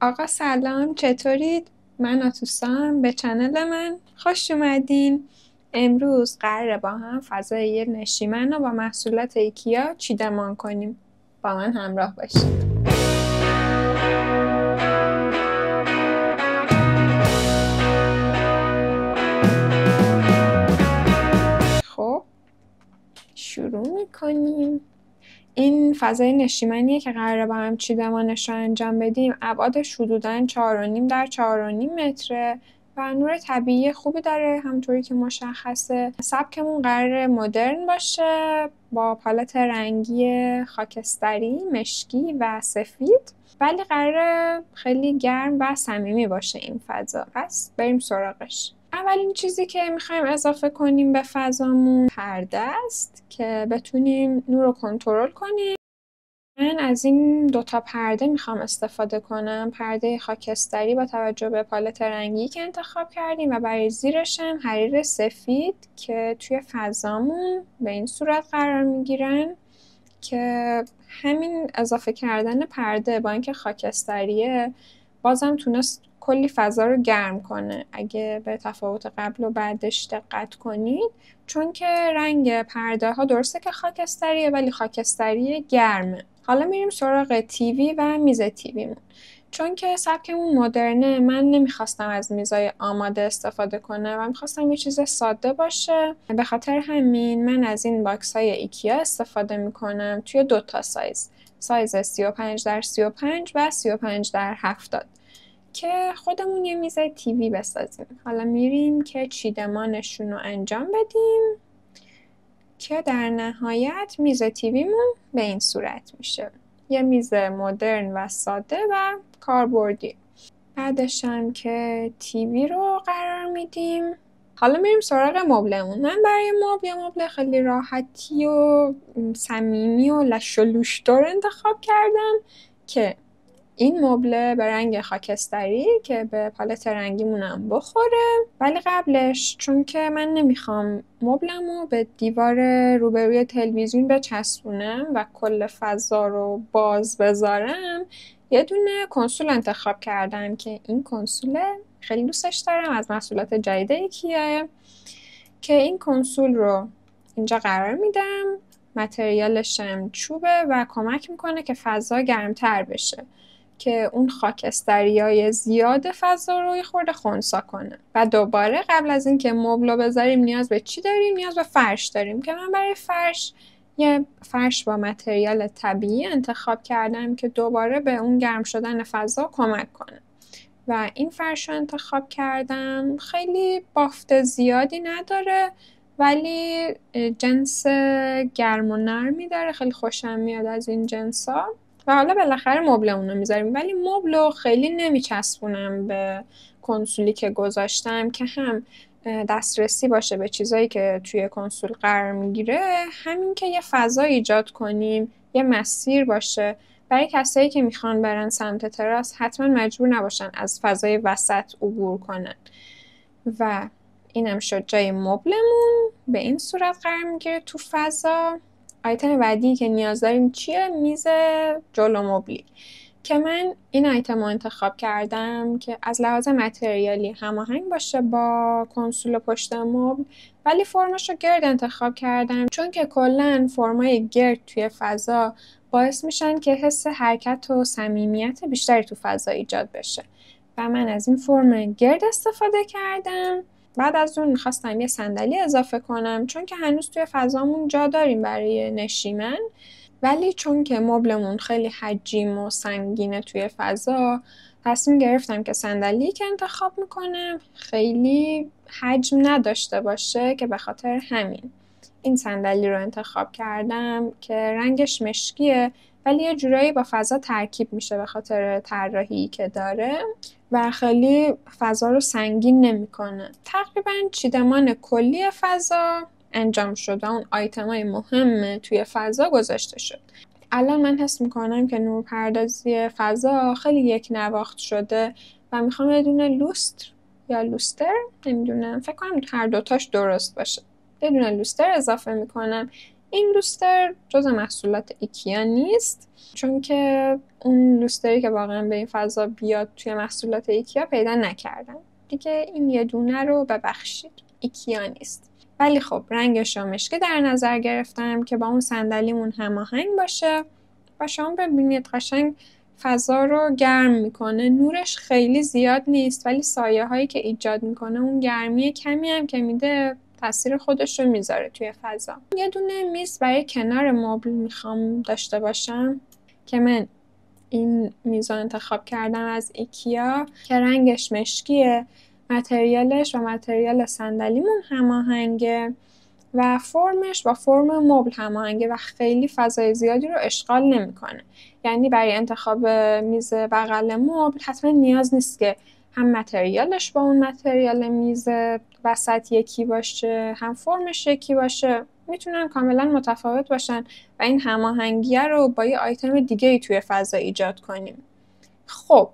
آقا سلام، چطورید؟ من آتوسام، به چنل من خوش اومدین. امروز قراره با هم فضای یه نشیمن رو با محصولات ایکیا چیدمان کنیم. با من همراه باشید. خب شروع میکنیم. این فضای نشیمنیه که قراره با هم چیدمانش رو انجام بدیم. ابعادش حدوداً 4.5 در 4.5 متره و نور طبیعی خوبی داره، همونطوری که مشخصه. سبکمون قراره مدرن باشه با پالت رنگی خاکستری، مشکی و سفید، ولی قراره خیلی گرم و صمیمی باشه این فضا. پس بریم سراغش. اولین چیزی که میخوایم اضافه کنیم به فضامون پرده است که بتونیم نور رو کنترل کنیم. من از این دوتا پرده میخوام استفاده کنم. پرده خاکستری با توجه به پالت رنگی که انتخاب کردیم و برای زیرش هم حریر سفید که توی فضامون به این صورت قرار میگیرن که همین اضافه کردن پرده با اینکه خاکستریه بازم تونست کلی فضا رو گرم کنه اگه به تفاوت قبل و بعدش دقت کنید، چون که رنگ پرده ها درسته که خاکستریه ولی خاکستری گرمه. حالا میریم سراغ تیوی و میز تیویمون. چون که سبکمون مدرنه، من نمیخواستم از میزای آماده استفاده کنم و میخواستم یه چیز ساده باشه. به خاطر همین من از این باکس های ایکیا استفاده میکنم توی دوتا سایز 35 در 35 و 35 در 70 که خودمون یه میز تیوی بسازیم. حالا میریم که چیدمانشون رو انجام بدیم که در نهایت میز تیویمون به این صورت میشه. یه میز مدرن و ساده و کاربردی. بعدش هم که تیوی رو قرار میدیم. حالا میریم سراغ مبلمون. من برای یه مبل خیلی راحتی و صمیمی و لش و لوش‌دار انتخاب کردم که این مبل به رنگ خاکستری که به پالت رنگیمونم بخوره. ولی قبلش چون که من نمیخوام مبلمو به دیوار روبروی تلویزیون بچسبونم و کل فضا رو باز بذارم، یه دونه کنسول انتخاب کردم که این کنسول خیلی دوستش دارم، از محصولات جدید ایکیاه، که این کنسول رو اینجا قرار میدم. متریالش هم چوبه و کمک میکنه که فضا گرمتر بشه، که اون خاکستریای زیاد فضا رو یه خورده خنثی کنه. و دوباره قبل از اینکه مبل رو بذاریم نیاز به چی داریم؟ نیاز به فرش داریم که من برای فرش یه فرش با متریال طبیعی انتخاب کردم که دوباره به اون گرم شدن فضا کمک کنه. و این فرش رو انتخاب کردم. خیلی بافت زیادی نداره ولی جنس گرم و نرمی داره، خیلی خوشم میاد از این جنسا. و حالا بالاخره مبلمون رو میذاریم، ولی مبل رو خیلی نمیچسبونم به کنسولی که گذاشتم که هم دسترسی باشه به چیزایی که توی کنسول قرار میگیره، همین که یه فضا ایجاد کنیم، یه مسیر باشه برای کسایی که میخوان برن سمت تراس، حتما مجبور نباشن از فضای وسط عبور کنن. و اینم شد جای مبلمون، به این صورت قرار میگیره تو فضا. آیتم بعدی که نیاز داریم چیه؟ میز جلو مبلی که من این آیتم رو انتخاب کردم که از لحاظ متریالی هماهنگ باشه با کنسول پشت مبل، ولی فرمش رو گرد انتخاب کردم چون که کلا فرمای گرد توی فضا باعث میشن که حس حرکت و صمیمیت بیشتری تو فضا ایجاد بشه و من از این فرم گرد استفاده کردم. بعد از اون میخواستم یه صندلی اضافه کنم چون که هنوز توی فضامون جا داریم برای نشیمن، ولی چون که مبلمون خیلی حجیم و سنگینه توی فضا، تصمیم گرفتم که صندلی که انتخاب میکنم خیلی حجم نداشته باشه، که به خاطر همین این صندلی رو انتخاب کردم که رنگش مشکیه ولی یه جورایی با فضا ترکیب میشه به خاطر طراحی که داره و خیلی فضا رو سنگین نمیکنه. تقریبا چیدمان کلی فضا انجام شد و اون آیتمای مهم توی فضا گذاشته شد. الان من حس میکنم که نورپردازی فضا خیلی یک نواخت شده و میخوام یه دونه لوستر یا لوستر، نمیدونم، فکر کنم هر دوتاش درست باشه، یه دونه لوستر اضافه میکنم این لوستر جز محصولات ایکیا نیست، چون که اون لوستری که واقعا به این فضا بیاد توی محصولات ایکیا پیدا نکردم دیگه. این یه دونه رو ببخشید، ایکیا نیست. ولی خب رنگش رو مشکی در نظر گرفتم که با اون صندلیمون هماهنگ باشه و شما ببینید قشنگ فضا رو گرم میکنه. نورش خیلی زیاد نیست ولی سایه هایی که ایجاد میکنه، اون گرمی کمی هم که میده تاثیر خودش رو میذاره توی فضا. یه دونه میز برای کنار مبل میخوام داشته باشم که من این میز رو انتخاب کردم از ایکیا که رنگش مشکیه، متریالش و متریال صندلیمون هماهنگه و فرمش با فرم مبل هماهنگه و خیلی فضای زیادی رو اشغال نمیکنه. یعنی برای انتخاب میز بغل مبل حتما نیاز نیست که هم متریالش با اون متریال میز وسط یکی باشه، هم فرمش یکی باشه. میتونن کاملا متفاوت باشن و این هماهنگیه رو با یه آیتم دیگه توی فضا ایجاد کنیم. خب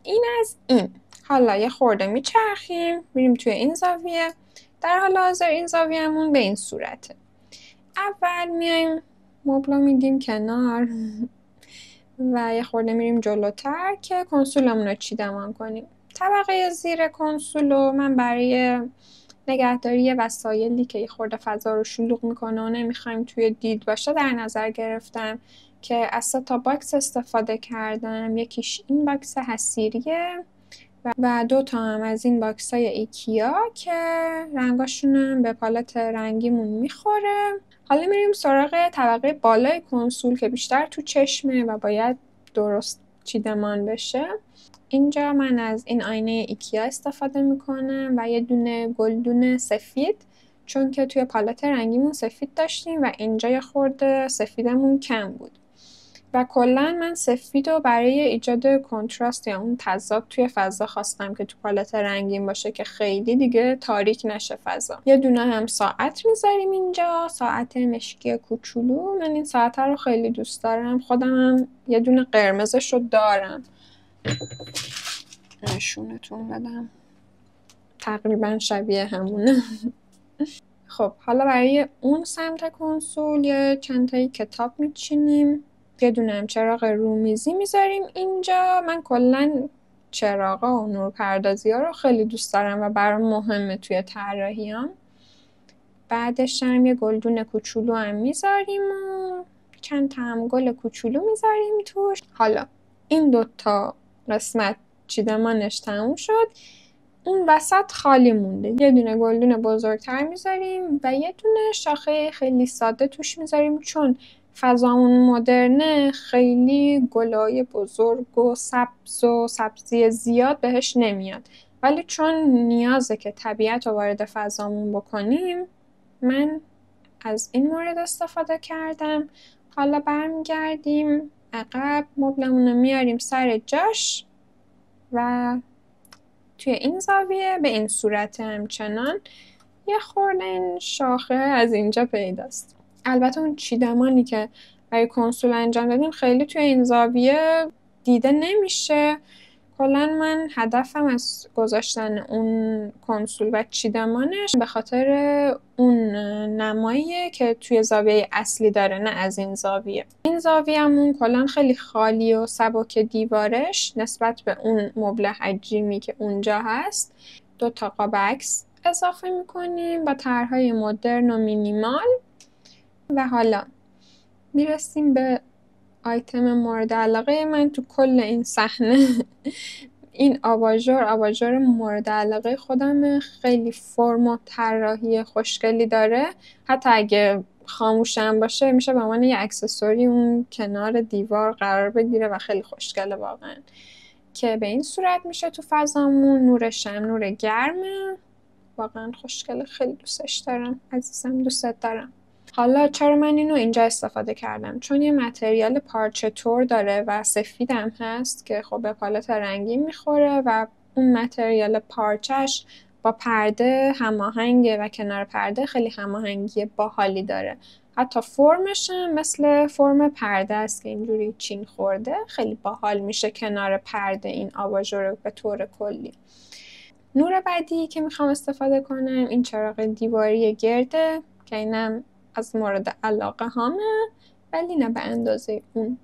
این از این. حالا یه خورده میچرخیم میریم توی این زاویه. در حال حاضر این زاویه‌مون به این صورته. اول میایم مبل میدیم کنار و یه خورده میریم جلوتر که کنسولمون رو چیدمان کنیم. طبقه زیر کنسول رو من برای نگهداری وسایلی که یه خورده فضا رو شلوغ میکنه و نمیخوایم توی دید باشه در نظر گرفتم که از 3 تا باکس استفاده کردم. یکیش این باکس حصیریه و 2 تا هم از این باکس های ایکیا که رنگاشون به پالت رنگیمون میخوره. حالا میریم سراغ طبقه بالای کنسول که بیشتر تو چشمه و باید درست چیدمان بشه. اینجا من از این آینه ایکیا استفاده میکنم و یه دونه گلدون سفید، چون که توی پالت رنگیمون سفید داشتیم و اینجا یه خورده سفیدمون کم بود و کلا من سفید رو برای ایجاد کنتراست یا اون تضاد توی فضا خواستم که تو پالت رنگین باشه که خیلی دیگه تاریک نشه فضا. یه دونه هم ساعت میذاریم اینجا، ساعت مشکی کوچولو. من این ساعت رو خیلی دوست دارم، خودم هم یه دونه قرمزش رو دارم، نشونتون بدم، تقریبا شبیه همونه. خب حالا برای اون سمت کنسول یه چند تایی کتاب میچینیم، یه دونه هم چراغ رومیزی میذاریم اینجا. من کلا چراغا و نورپردازی ها رو خیلی دوست دارم و برام مهمه توی طراحیام. بعدش هم یه گلدون کوچولو هم میذاریم و چند تا هم گل کوچولو میذاریم توش. حالا این 2 تا قسمت چیدمانش تموم شد، اون وسط خالی مونده. یه دونه گلدون بزرگتر میذاریم و یه دونه شاخه خیلی ساده توش میذاریم، چون فضامون مدرنه خیلی گلای بزرگ و سبز و سبزی زیاد بهش نمیاد، ولی چون نیازه که طبیعت رو وارد فضامون بکنیم من از این مورد استفاده کردم. حالا برمیگردیم عقب، مبلمون رو میاریم سر جاش و توی این زاویه به این صورت همچنان یه خورده این شاخه از اینجا پیداست. البته اون چیدمانی که برای کنسول انجام دادیم خیلی توی این زاویه دیده نمیشه. کلا من هدفم از گذاشتن اون کنسول و چیدمانش به خاطر اون نماییه که توی زاویه اصلی داره، نه از این زاویه. این زاویه‌مون کلا خیلی خالی و سبک دیوارش نسبت به اون مبل حجیمی که اونجا هست. 2 تا قاب عکس اضافه میکنیم با طرح‌های مدرن و مینیمال. و حالا میرسیم به آیتم مورد علاقه من تو کل این صحنه. این آباژور مورد علاقه خودمه، خیلی فرم و طراحی خوشگلی داره. حتی اگه خاموشم باشه میشه به عنوان یه اکسسوری اون کنار دیوار قرار بگیره و خیلی خوشگله واقعا، که به این صورت میشه تو فضامون. نورش هم نور گرمه، واقعا خوشگله، خیلی دوستش دارم عزیزم، دوستت دارم. حالا چرا من اینو اینجا استفاده کردم؟ چون یه متریال پارچه تور داره و سفیدم هست که خب به پالت رنگی میخوره و اون متریال پارچش با پرده هماهنگه و کنار پرده خیلی هماهنگی باحالی داره. حتی فرمش هم مثل فرم پرده است که اینجوری چین خورده، خیلی باحال میشه کنار پرده این آباژور به طور کلی. نور بعدی که میخوام استفاده کنم این چراغ دیواری گرده که اینم از مورد علاقه هامه، ولی نه به اندازه اون.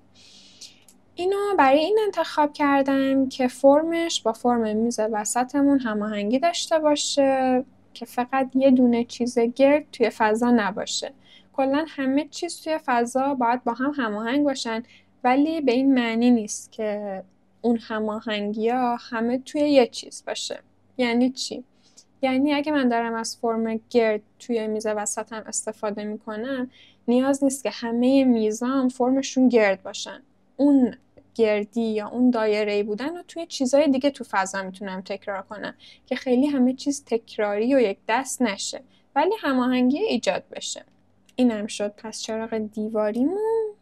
اینو برای این انتخاب کردم که فرمش با فرم میز وسطمون هماهنگی داشته باشه، که فقط یه دونه چیز گرد توی فضا نباشه. کلا همه چیز توی فضا باید با هم هماهنگ باشن، ولی به این معنی نیست که اون هماهنگی‌ها همه توی یه چیز باشه. یعنی چی؟ یعنی اگه من دارم از فرم گرد توی میز وسطم استفاده میکنم، نیاز نیست که همه میزام فرمشون گرد باشن. اون گردی یا اون دایره‌ای بودن رو توی چیزای دیگه تو فضا میتونم تکرار کنم که خیلی همه چیز تکراری و یک دست نشه، ولی هماهنگی ایجاد بشه. اینم شد پس چراغ دیواریمون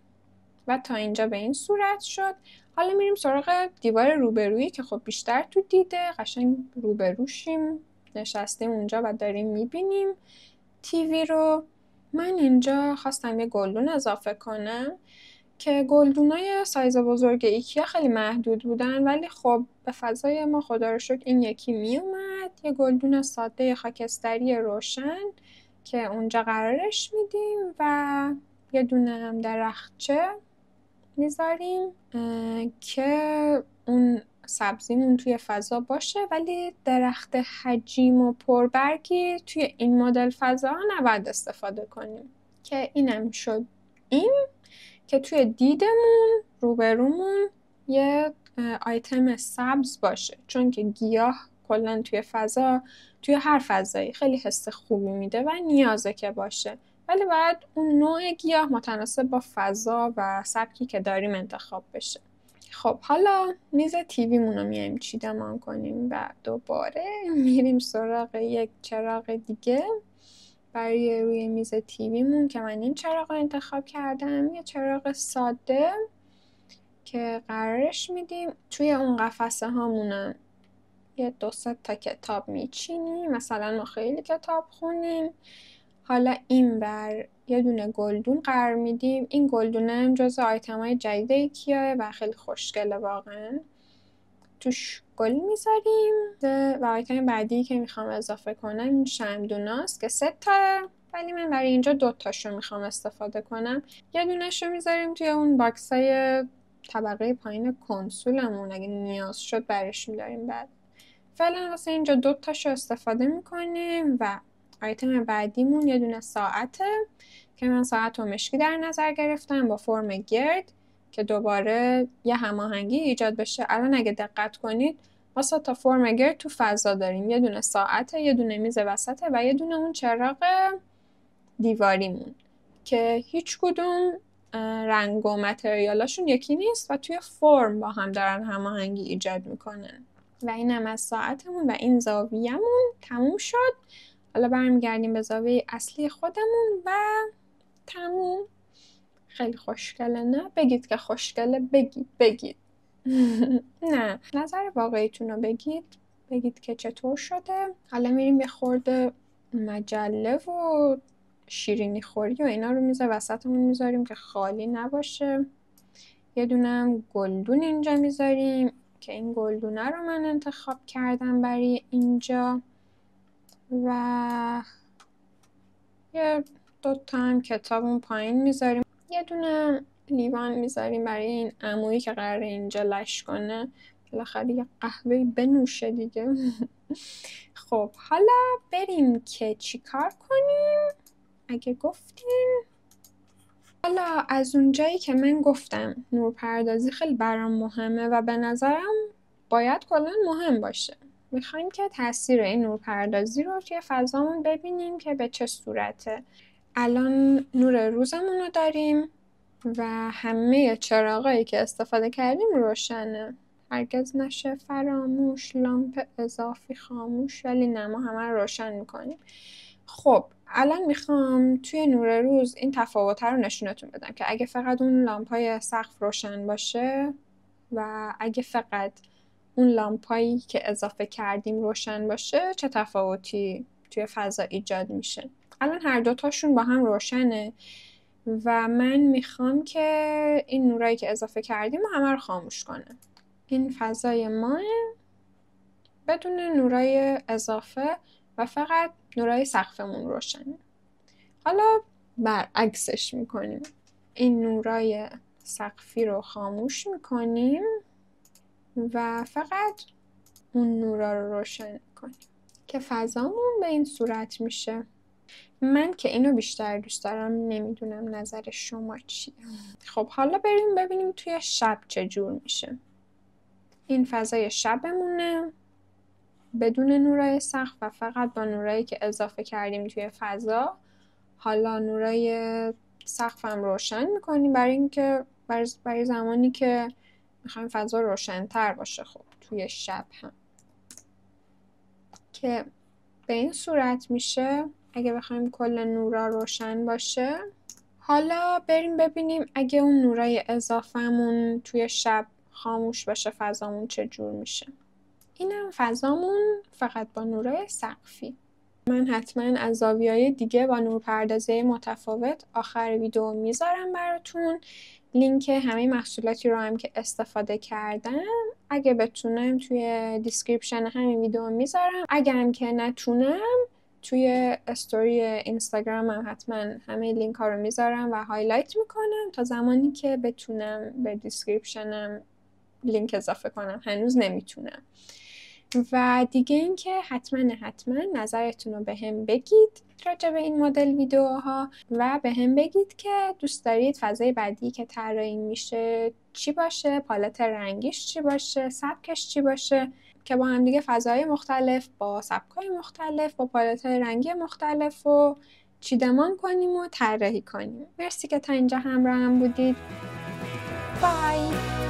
و تا اینجا به این صورت شد. حالا میریم سراغ دیوار روبرویی که خب بیشتر تو دیده، قشنگ روبروشیم، نشستیم اونجا و داریم میبینیم تیوی رو. من اینجا خواستم یه گلدون اضافه کنم که گلدونای سایز بزرگ ایکیا خیلی محدود بودن، ولی خب به فضای ما خدا رو شکر این یکی میومد. یه گلدون ساده خاکستری روشن که اونجا قرارش میدیم و یه دونه هم درخچه میذاریم که اون سبزیمون توی فضا باشه، ولی درخت حجیم و پربرگی توی این مدل فضا نباید استفاده کنیم. که اینم شد این که توی دیدمون روبرومون یه آیتم سبز باشه، چون که گیاه کلا توی فضا، توی هر فضایی خیلی حس خوبی میده و نیازه که باشه، ولی باید اون نوع گیاه متناسب با فضا و سبکی که داریم انتخاب بشه. خب حالا میز تیویمون رو میایم چیدمان کنیم و دوباره میریم سراغ یک چراغ دیگه برای روی میز تیویمون که من این چراغ رو انتخاب کردم. یه چراغ ساده که قرارش میدیم توی اون قفسه هامونم یه 2-3 تا کتاب میچینیم، مثلا ما خیلی کتاب خونیم. حالا این بر یه دونه گلدون قرار میدیم. این گلدونه هم جزو آیتمای جدید ایکیاه و خیلی خوشگله واقعا. توش گل میذاریم و آیتم بعدی که میخوام اضافه کنم این شمعدوناست که 3 تا، ولی من برای اینجا 2 تاشو میخوام استفاده کنم. یه دونهشو میذاریم توی اون باکسای طبقه پایین کنسولمون، اگه نیاز شد برش میداریم. بعد فعلا واسه اینجا 2 تاشو استفاده میکنیم. و آیتم بعدیمون یه دونه ساعته که من ساعت و مشکی در نظر گرفتم با فرم گرد که دوباره یه هماهنگی ایجاد بشه. الان اگه دقت کنید ما 3 تا فرم گرد تو فضا داریم، یه دونه ساعته، یه دونه میز وسطه و یه دونه اون چراغ دیواریمون که هیچ کدوم رنگ و متریالاشون یکی نیست و توی فرم با هم دارن هماهنگی ایجاد میکنن. و اینم از ساعتمون و این زاویه‌مون تموم شد. حالا برمیگردیم به زاویه اصلی خودمون و تموم. خیلی خوشگله نه؟ بگید که خوشگله، بگید نه، نظر واقعیتون رو بگید که چطور شده. حالا میریم یه خورده مجله و شیرینی خوری و اینا رو میز وسطمون میذاریم که خالی نباشه. یه دونه هم گلدون اینجا میذاریم که این گلدونه رو من انتخاب کردم برای اینجا و یه 2 تا هم کتاب اون پایین میذاریم. یه دونه لیوان میذاریم برای این عمویی که قراره اینجا لش کنه، بالاخره یه قهوه بنوشه دیگه. خب حالا بریم که چی کار کنیم اگه گفتیم. حالا از اونجایی که من گفتم نورپردازی خیلی برام مهمه و به نظرم باید کلا مهم باشه، میخوایم که تاثیر این نورپردازی رو توی فضامون ببینیم که به چه صورته. الان نور روزمون رو داریم و همه چراغایی که استفاده کردیم روشنه، هرگز نشه فراموش، لامپ اضافی خاموش، ولی نه ما همه رو روشن میکنیم. خب الان میخوام توی نور روز این تفاوت رو نشونتون بدم که اگه فقط اون لامپای سقف روشن باشه و اگه فقط اون لامپایی که اضافه کردیم روشن باشه چه تفاوتی توی فضا ایجاد میشه. الان هر دوتاشون با هم روشنه و من میخوام که این نورایی که اضافه کردیم همه رو خاموش کنه. این فضای ماه بدون نورای اضافه و فقط نورای سقفمون روشنه. حالا برعکسش میکنیم. این نورای سقفی رو خاموش میکنیم و فقط اون نورا رو روشن میکنیم که فضامون به این صورت میشه. من که اینو بیشتر دوست دارم، نمیدونم نظر شما چیه. خب حالا بریم ببینیم توی شب چجور میشه. این فضای شبمونه بدون نورای سقف و فقط با نورایی که اضافه کردیم توی فضا. حالا نورای سقفم روشن میکنیم برای زمانی که میخوایم فضا روشن‌تر باشه. خب توی شب هم که به این صورت میشه اگه بخوایم کل نورا روشن باشه. حالا بریم ببینیم اگه اون نورای اضافه‌مون توی شب خاموش باشه فضامون چجور میشه. اینم فضامون فقط با نورای سقفی. من حتما از زاویه‌های دیگه با نورپردازی متفاوت آخر ویدیو میذارم براتون. لینک همه محصولاتی رو هم که استفاده کردم اگه بتونم توی دیسکریپشن همین ویدیو میذارم. اگرم که نتونم توی استوری اینستاگرامم حتما همه لینک ها رو میذارم و هایلایت میکنم تا زمانی که بتونم به دیسکریپشنم لینک اضافه کنم. هنوز نمیتونم. و دیگه اینکه حتما نظرتون رو به هم بگید راجع به این مدل ویدیوها و به هم بگید که دوست دارید فضای بعدی که طراحی میشه چی باشه، پالت رنگیش چی باشه، سبکش چی باشه، که با هم دیگه فضای مختلف با سبکای مختلف با پالت رنگی مختلف رو چیدمان کنیم و طراحی کنیم. مرسی که تا اینجا همراهم بودید. بای.